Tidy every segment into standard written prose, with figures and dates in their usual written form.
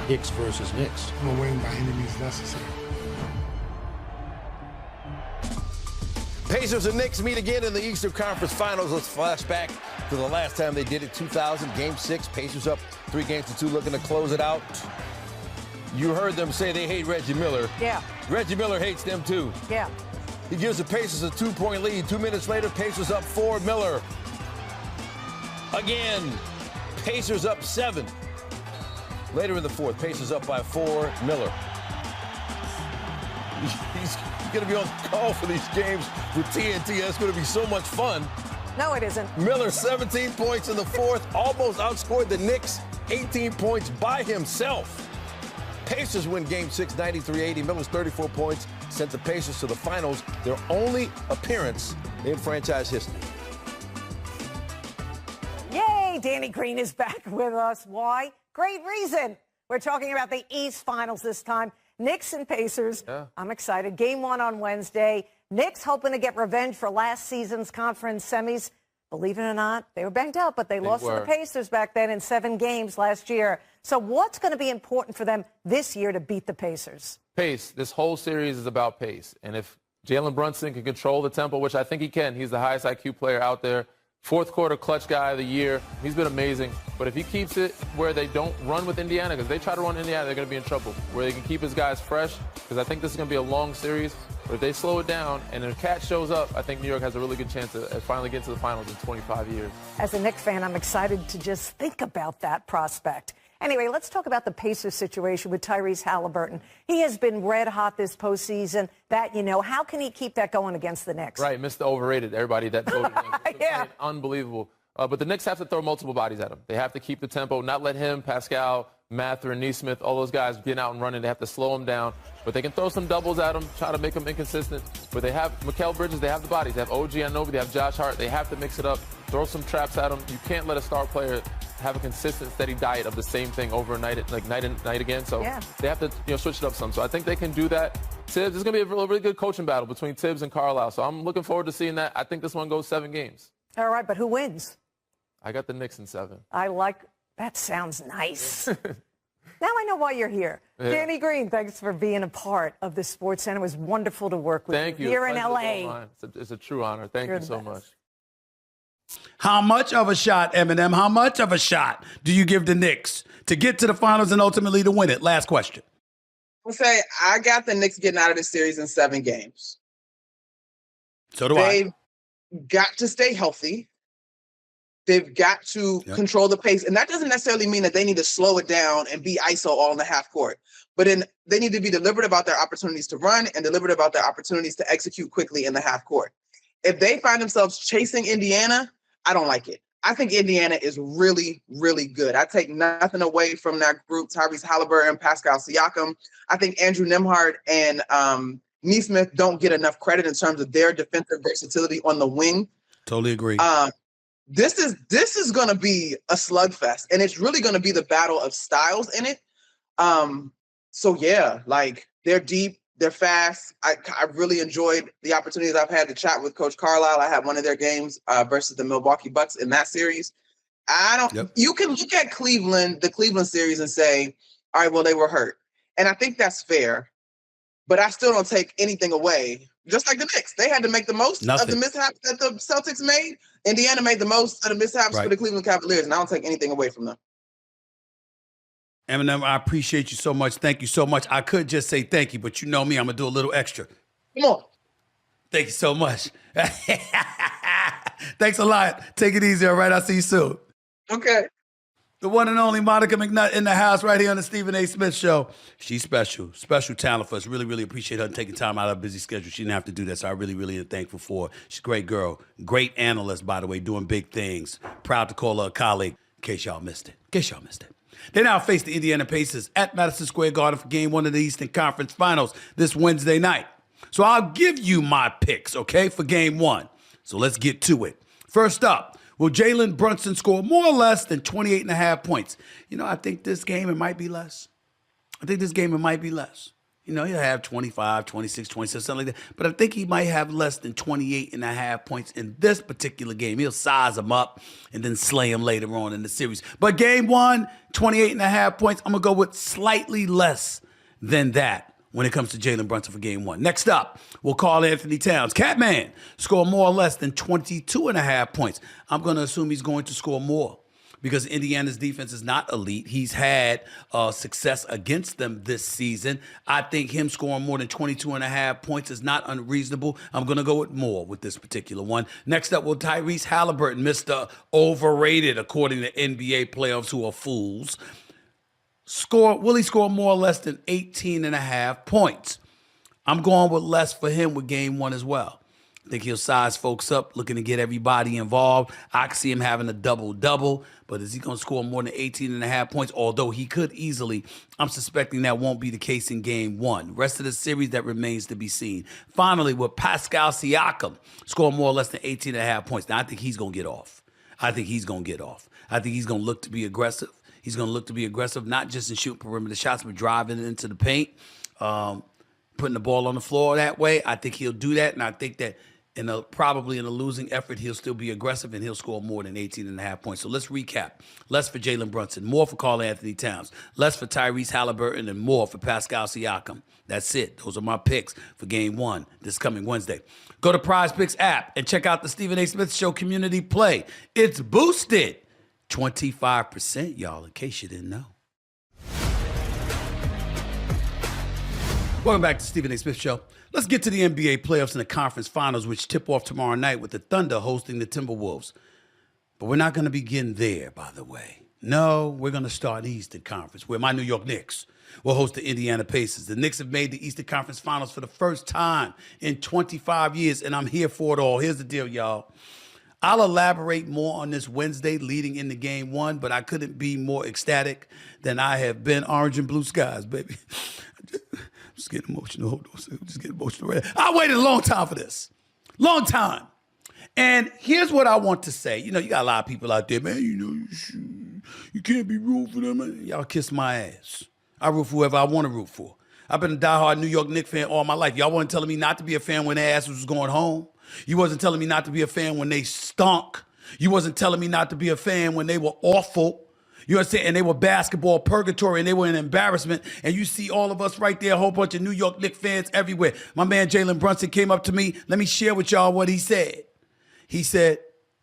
Knicks versus Knicks. I'm going to win by any means necessary. Pacers and Knicks meet again in the Eastern Conference Finals. Let's flash back to the last time they did it, 2000, Game 6. Pacers up 3-2, looking to close it out. You heard them say they hate Reggie Miller. Yeah. Reggie Miller hates them, too. Yeah. He gives the Pacers a 2-point lead. 2 minutes later, Pacers up 4, Miller. Again, Pacers up 7. Later in the fourth, Pacers up by 4, Miller. He's going to be on call for these games with TNT. That's going to be so much fun. No, it isn't. Miller, 17 points in the fourth, almost outscored the Knicks, 18 points by himself. Pacers win Game 6, 93-80. Miller's 34 points sent the Pacers to the finals, their only appearance in franchise history. Yay, Danny Green is back with us. Why? Great reason. We're talking about the East Finals this time. Knicks and Pacers. Yeah. I'm excited. Game 1 on Wednesday. Knicks hoping to get revenge for last season's conference semis. Believe it or not, they were banged out, but they lost to the Pacers back then in 7 games last year. So what's going to be important for them this year to beat the Pacers? Pace. This whole series is about pace. And if Jalen Brunson can control the tempo, which I think he can, he's the highest IQ player out there. Fourth quarter clutch guy of the year. He's been amazing. But if he keeps it where they don't run with Indiana, because they try to run Indiana, they're going to be in trouble. Where they can keep his guys fresh, because I think this is going to be a long series. But if they slow it down and the cat shows up, I think New York has a really good chance of finally getting to the finals in 25 years. As a Knicks fan, I'm excited to just think about that prospect. Anyway, let's talk about the Pacers situation with Tyrese Haliburton. He has been red hot this postseason. That, you know, how can he keep that going against the Knicks? Right, Mr. Overrated, everybody that voted him. Yeah. Unbelievable. But the Knicks have to throw multiple bodies at him. They have to keep the tempo, not let him, Pascal, Mather, and Neesmith, all those guys getting out and running. They have to slow him down. But they can throw some doubles at him, try to make him inconsistent. But they have Mikal Bridges, they have the bodies. They have OG Anunoby, they have Josh Hart. They have to mix it up, throw some traps at him. You can't let a star player have a consistent, steady diet of the same thing over night and night again. So they have to switch it up some. So I think they can do that. Tibbs, it's going to be a really good coaching battle between Tibbs and Carlisle. So I'm looking forward to seeing that. I think this one goes 7 games. All right, but who wins? I got the Knicks in 7. I like that. Sounds nice. Now I know why you're here. Yeah. Danny Green, thanks for being a part of the Sportscenter. It was wonderful to work with you. Here in L.A. It's a true honor. Thank you so much. How much of a shot, Eminem, how much of a shot do you give the Knicks to get to the finals and ultimately to win it? Last question. I'll say I got the Knicks getting out of this series in 7 games. So do I. They've got to stay healthy. They've got to control the pace. And that doesn't necessarily mean that they need to slow it down and be ISO all in the half court. But they need to be deliberate about their opportunities to run and deliberate about their opportunities to execute quickly in the half court. If they find themselves chasing Indiana, I don't like it. I think Indiana is really, really good. I take nothing away from that group. Tyrese Haliburton, Pascal Siakam. I think Andrew Nembhard and Neesmith don't get enough credit in terms of their defensive versatility on the wing. Totally agree. This is going to be a slugfest, and it's really going to be the battle of styles in it. So yeah, like they're deep. They're fast. I really enjoyed the opportunities I've had to chat with Coach Carlisle. I had one of their games versus the Milwaukee Bucks in that series. You can look at the Cleveland series and say, all right, well, they were hurt. And I think that's fair, but I still don't take anything away. Just like the Knicks, they had to make the most of the mishaps that the Celtics made. Indiana made the most of the mishaps for the Cleveland Cavaliers, and I don't take anything away from them. Eminem, I appreciate you so much. Thank you so much. I could just say thank you, but you know me, I'm going to do a little extra. Come on. Thank you so much. Thanks a lot. Take it easy, all right? I'll see you soon. Okay. The one and only Monica McNutt in the house right here on the Stephen A. Smith Show. She's special. Special talent for us. Really, really appreciate her taking time out of her busy schedule. She didn't have to do that, so I really, really am thankful for her. She's a great girl. Great analyst, by the way, doing big things. Proud to call her a colleague, in case y'all missed it. They now face the Indiana Pacers at Madison Square Garden for Game 1 of the Eastern Conference Finals this Wednesday night. So I'll give you my picks, okay, for Game 1. So let's get to it. First up, will Jalen Brunson score more or less than 28.5 points? I think this game it might be less. You know, he'll have 25, 26, 27, something like that. But I think he might have less than 28.5 points in this particular game. He'll size him up and then slay him later on in the series. But game 1, 28.5 points. I'm going to go with slightly less than that when it comes to Jalen Brunson for game 1. Next up, we'll call Anthony Towns. Catman, score more or less than 22.5 points. I'm going to assume he's going to score more, because Indiana's defense is not elite. He's had success against them this season. I think him scoring more than 22.5 points is not unreasonable. I'm going to go with more with this particular one. Next up, will Tyrese Haliburton, Mr. Overrated, according to NBA playoffs who are fools, will he score more or less than 18.5 points? I'm going with less for him with game 1 as well. I think he'll size folks up, looking to get everybody involved. I can see him having a double-double, but is he going to score more than 18.5 points? Although he could easily. I'm suspecting that won't be the case in game 1. Rest of the series, that remains to be seen. Finally, will Pascal Siakam score more or less than 18.5 points? Now, I think he's going to get off. I think he's going to look to be aggressive. He's going to look to be aggressive, not just in shooting perimeter shots, but driving it into the paint, putting the ball on the floor that way. I think he'll do that, and I think that probably in a losing effort, he'll still be aggressive and he'll score more than 18.5 points. So let's recap. Less for Jalen Brunson, more for Karl Anthony Towns, less for Tyrese Haliburton, and more for Pascal Siakam. That's it. Those are my picks for game 1 this coming Wednesday. Go to Prize Picks app and check out the Stephen A. Smith Show community play. It's boosted 25%, y'all, in case you didn't know. Welcome back to Stephen A. Smith Show. Let's get to the NBA playoffs and the conference finals, which tip off tomorrow night with the Thunder hosting the Timberwolves. But we're not going to begin there, by the way. No, we're going to start the Eastern Conference, where my New York Knicks will host the Indiana Pacers. The Knicks have made the Eastern Conference Finals for the first time in 25 years, and I'm here for it all. Here's the deal, y'all. I'll elaborate more on this Wednesday leading into game 1, but I couldn't be more ecstatic than I have been. Orange and blue skies, baby. Just getting emotional. Hold on. Just getting emotional. I waited a long time for this. Long time. And here's what I want to say. You know, you got a lot of people out there, man, you know, you can't be rooting for them. Man. Y'all kiss my ass. I root for whoever I want to root for. I've been a diehard New York Knicks fan all my life. Y'all wasn't telling me not to be a fan when their asses was going home. You wasn't telling me not to be a fan when they stunk. You wasn't telling me not to be a fan when they were awful. You know what I'm saying? And they were basketball purgatory and they were an embarrassment. And you see all of us right there, a whole bunch of New York Knicks fans everywhere. My man Jalen Brunson came up to me. Let me share with y'all what he said. He said,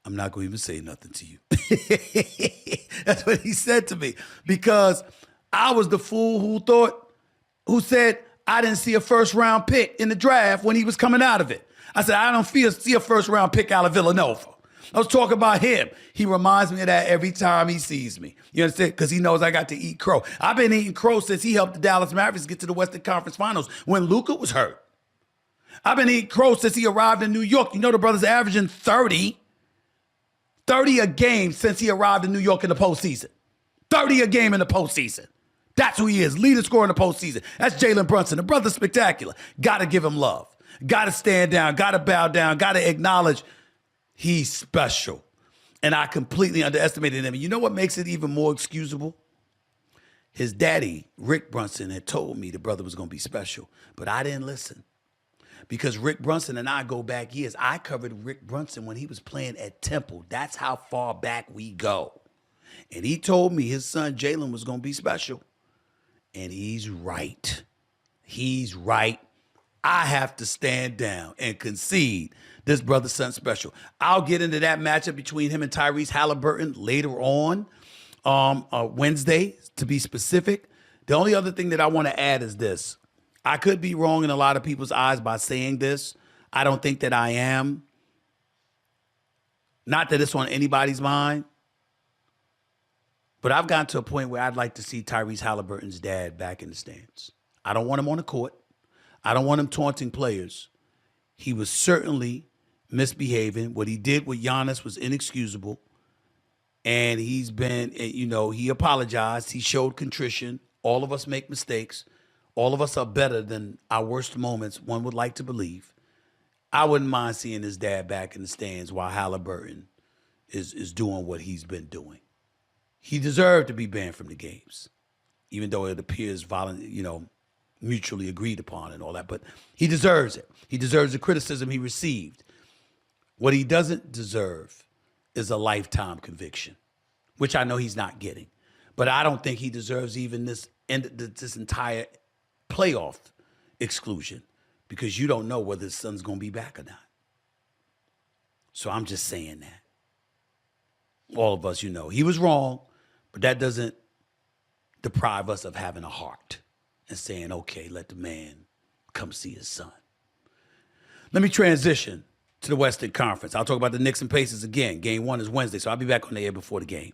I'm not going to even say nothing to you. That's what he said to me. Because I was the fool who said I didn't see a first-round pick in the draft when he was coming out of it. I said, I don't see a first-round pick out of Villanova. I was talking about him. He reminds me of that every time he sees me. You understand? Because he knows I got to eat crow. I've been eating crow since he helped the Dallas Mavericks get to the Western Conference Finals when Luka was hurt. I've been eating crow since he arrived in New York. You know the brother's averaging 30 a game since he arrived in New York in the postseason. 30 a game in the postseason. That's who he is, leader scorer in the postseason. That's Jalen Brunson. The brother's spectacular. Got to give him love. Got to stand down. Got to bow down. Got to acknowledge he's special. And I completely underestimated him. And you know what makes it even more excusable? His daddy, Rick Brunson, had told me the brother was going to be special. But I didn't listen. Because Rick Brunson and I go back years. I covered Rick Brunson when he was playing at Temple. That's how far back we go. And he told me his son Jalen was going to be special. And he's right. He's right. I have to stand down and concede this brother's son special. I'll get into that matchup between him and Tyrese Haliburton later on Wednesday, to be specific. The only other thing that I want to add is this. I could be wrong in a lot of people's eyes by saying this. I don't think that I am. Not that it's on anybody's mind. But I've gotten to a point where I'd like to see Tyrese Haliburton's dad back in the stands. I don't want him on the court. I don't want him taunting players. He was certainly misbehaving. What he did with Giannis was inexcusable. And he's been, he apologized. He showed contrition. All of us make mistakes. All of us are better than our worst moments, one would like to believe. I wouldn't mind seeing his dad back in the stands while Haliburton is doing what he's been doing. He deserved to be banned from the games, even though it appears mutually agreed upon and all that. But he deserves it. He deserves the criticism he received. What he doesn't deserve is a lifetime conviction, which I know he's not getting. But I don't think he deserves even this entire playoff exclusion, because you don't know whether his son's going to be back or not. So I'm just saying that. All of us, you know, he was wrong, but that doesn't deprive us of having a heart and saying, okay, let the man come see his son. Let me transition to the Western Conference. I'll talk about the Knicks and Pacers again. Game 1 is Wednesday, so I'll be back on the air before the game.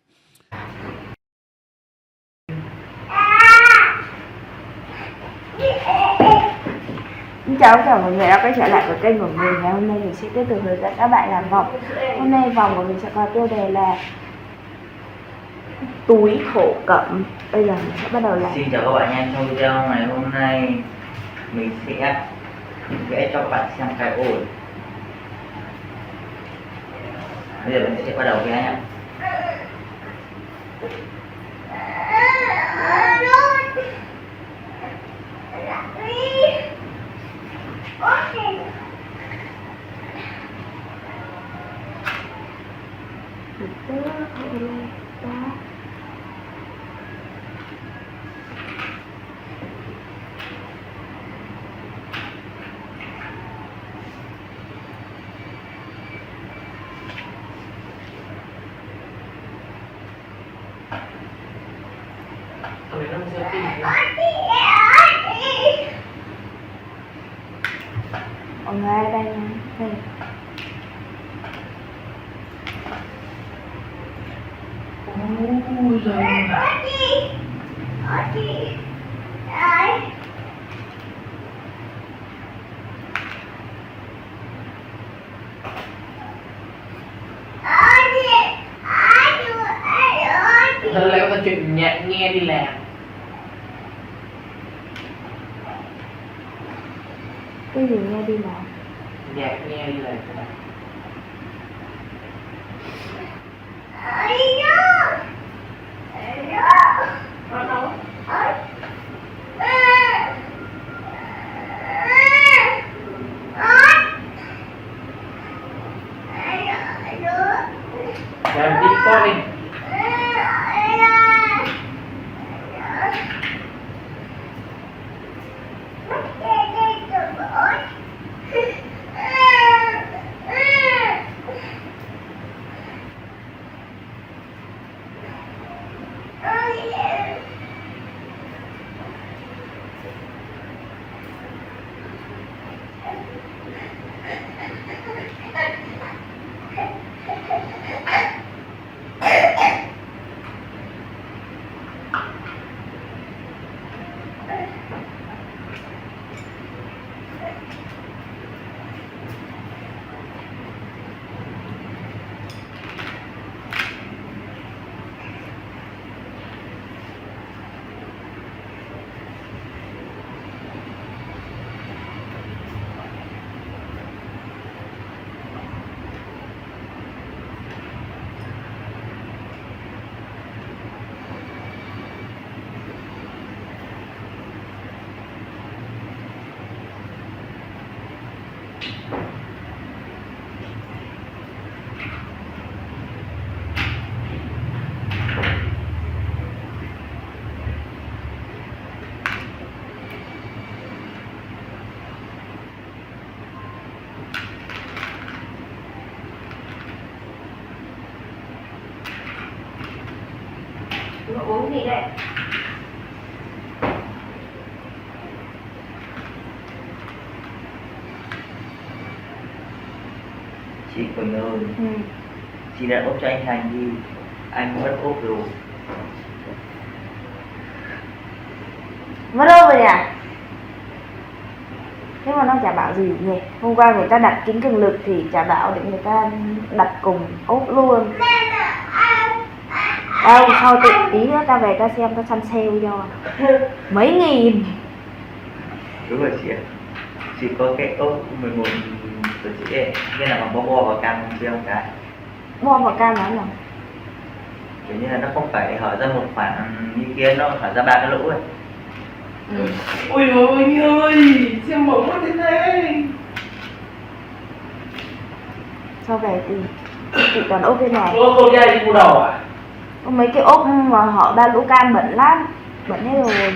Xin chào tất cả mọi người đã quay trở lại với kênh của mình. Ngày hôm nay mình sẽ tiếp tục hướng dẫn các bạn làm vòng. Hôm nay vòng của mình sẽ có tiêu đề là túi thổ cẩm. Bây giờ mình sẽ bắt đầu làm. Xin chào các bạn nha. Trong video ngày hôm nay mình sẽ vẽ cho các bạn xem cái ổi. Bây giờ mình sẽ bắt đầu vẽ nhé. Mọi người ở đây nha. Đây. Ôi giời. Thôi lấy câu chuyện nhạc nghe đi làm. Cái gì nghe đi làm? Nhạc nghe đi làm. Làm đi con đi. Uống gì đây? Chị Quỳnh ơi, chị đã ốp cho anh Thành đi, anh mất ốp rồi. Mất ốp rồi nhỉ? Thế mà nó chả bảo gì nhỉ? Hôm qua người ta đặt kính cường lực thì chả bảo để người ta đặt cùng ốp luôn. Đâu, sau tí nữa ta về ta xem, ta săn sale cho mấy nghìn. Đúng rồi chị ạ. Chị có cái ốp 11 của chị ấy, nên là bằng bo vào cam chưa không cái. Bo vào cam là nào? Kiểu như là nó không phải hở ra một khoảng như kia, nó hở ra 3 cái lỗ ấy. Ôi ôi anh ơi, xem bóng quá thế này. Sau về thì chị toàn ốp bên này. Không ra đi mua đầu à? Có mấy cái ốp mà họ ba lũ can bẩn lắm, bẩn hết rồi.